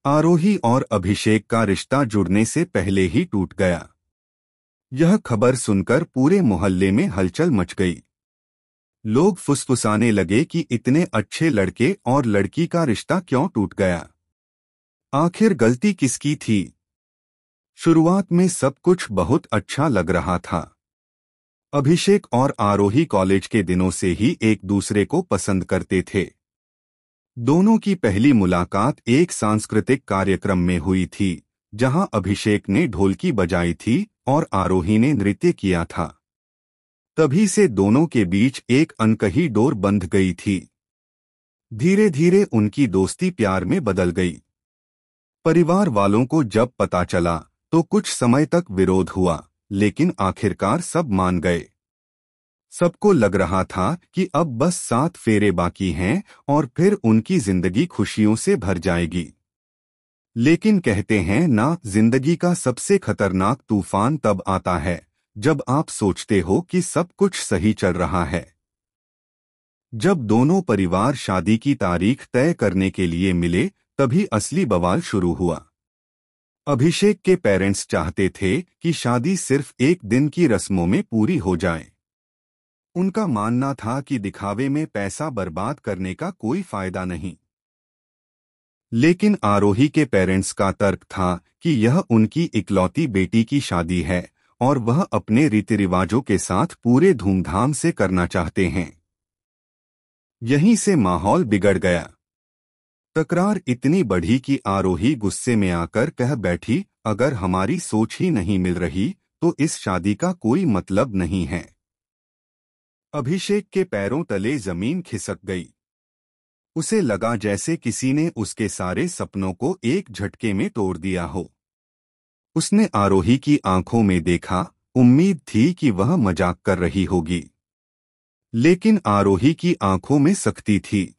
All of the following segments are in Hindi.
आरोही और अभिषेक का रिश्ता जुड़ने से पहले ही टूट गया। यह खबर सुनकर पूरे मोहल्ले में हलचल मच गई। लोग फुसफुसाने लगे कि इतने अच्छे लड़के और लड़की का रिश्ता क्यों टूट गया। आखिर गलती किसकी थी? शुरुआत में सब कुछ बहुत अच्छा लग रहा था। अभिषेक और आरोही कॉलेज के दिनों से ही एक दूसरे को पसंद करते थे। दोनों की पहली मुलाकात एक सांस्कृतिक कार्यक्रम में हुई थी, जहां अभिषेक ने ढोलकी बजाई थी और आरोही ने नृत्य किया था। तभी से दोनों के बीच एक अनकही डोर बंध गई थी। धीरे धीरे उनकी दोस्ती प्यार में बदल गई। परिवार वालों को जब पता चला तो कुछ समय तक विरोध हुआ, लेकिन आखिरकार सब मान गए। सबको लग रहा था कि अब बस 7 फेरे बाकी हैं और फिर उनकी जिंदगी खुशियों से भर जाएगी। लेकिन कहते हैं ना, जिंदगी का सबसे खतरनाक तूफान तब आता है जब आप सोचते हो कि सब कुछ सही चल रहा है। जब दोनों परिवार शादी की तारीख तय करने के लिए मिले, तभी असली बवाल शुरू हुआ। अभिषेक के पेरेंट्स चाहते थे कि शादी सिर्फ एक दिन की रस्मों में पूरी हो जाए। उनका मानना था कि दिखावे में पैसा बर्बाद करने का कोई फायदा नहीं। लेकिन आरोही के पेरेंट्स का तर्क था कि यह उनकी इकलौती बेटी की शादी है और वह अपने रीति रिवाजों के साथ पूरे धूमधाम से करना चाहते हैं। यहीं से माहौल बिगड़ गया। तकरार इतनी बढ़ी कि आरोही गुस्से में आकर कह बैठी, अगर हमारी सोच ही नहीं मिल रही तो इस शादी का कोई मतलब नहीं है। अभिषेक के पैरों तले जमीन खिसक गई। उसे लगा जैसे किसी ने उसके सारे सपनों को एक झटके में तोड़ दिया हो। उसने आरोही की आंखों में देखा। उम्मीद थी कि वह मजाक कर रही होगी, लेकिन आरोही की आंखों में सख्ती थी।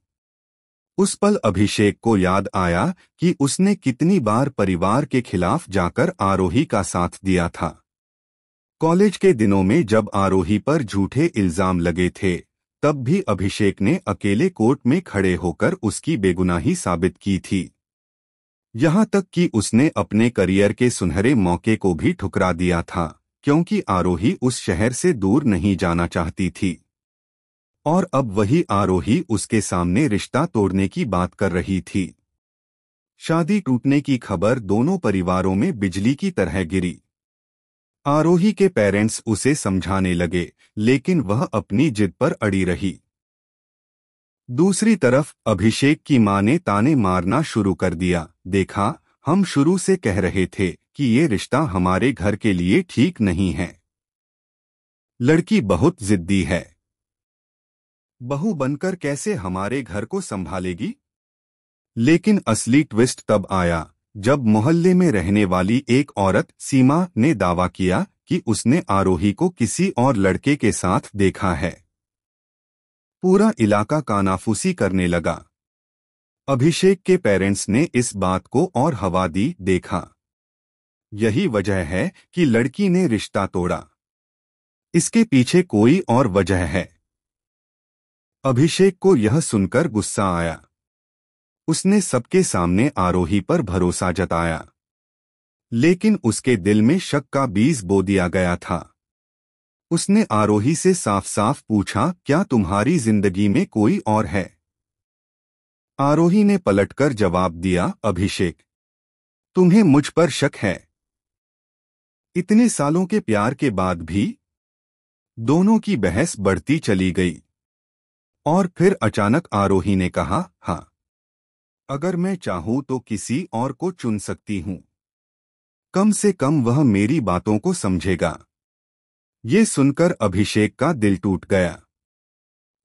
उस पल अभिषेक को याद आया कि उसने कितनी बार परिवार के खिलाफ जाकर आरोही का साथ दिया था। कॉलेज के दिनों में जब आरोही पर झूठे इल्जाम लगे थे, तब भी अभिषेक ने अकेले कोर्ट में खड़े होकर उसकी बेगुनाही साबित की थी। यहाँ तक कि उसने अपने करियर के सुनहरे मौके को भी ठुकरा दिया था, क्योंकि आरोही उस शहर से दूर नहीं जाना चाहती थी। और अब वही आरोही उसके सामने रिश्ता तोड़ने की बात कर रही थी। शादी टूटने की खबर दोनों परिवारों में बिजली की तरह गिरी। आरोही के पेरेंट्स उसे समझाने लगे, लेकिन वह अपनी जिद पर अड़ी रही। दूसरी तरफ अभिषेक की मां ने ताने मारना शुरू कर दिया, देखा, हम शुरू से कह रहे थे कि ये रिश्ता हमारे घर के लिए ठीक नहीं है। लड़की बहुत जिद्दी है। बहू बनकर कैसे हमारे घर को संभालेगी? लेकिन असली ट्विस्ट तब आया जब मोहल्ले में रहने वाली एक औरत सीमा ने दावा किया कि उसने आरोही को किसी और लड़के के साथ देखा है। पूरा इलाका कानाफूसी करने लगा। अभिषेक के पेरेंट्स ने इस बात को और हवा दी, देखा, यही वजह है कि लड़की ने रिश्ता तोड़ा। इसके पीछे कोई और वजह है। अभिषेक को यह सुनकर गुस्सा आया। उसने सबके सामने आरोही पर भरोसा जताया, लेकिन उसके दिल में शक का बीज बो दिया गया था। उसने आरोही से साफ साफ पूछा, क्या तुम्हारी जिंदगी में कोई और है? आरोही ने पलटकर जवाब दिया, अभिषेक, तुम्हें मुझ पर शक है? इतने सालों के प्यार के बाद भी? दोनों की बहस बढ़ती चली गई और फिर अचानक आरोही ने कहा, हाँ, अगर मैं चाहूं तो किसी और को चुन सकती हूं। कम से कम वह मेरी बातों को समझेगा। ये सुनकर अभिषेक का दिल टूट गया।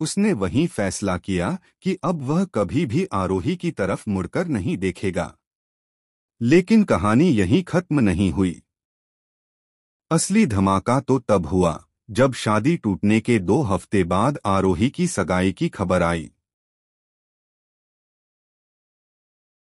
उसने वहीं फैसला किया कि अब वह कभी भी आरोही की तरफ मुड़कर नहीं देखेगा। लेकिन कहानी यहीं खत्म नहीं हुई। असली धमाका तो तब हुआ जब शादी टूटने के 2 हफ्ते बाद आरोही की सगाई की खबर आई।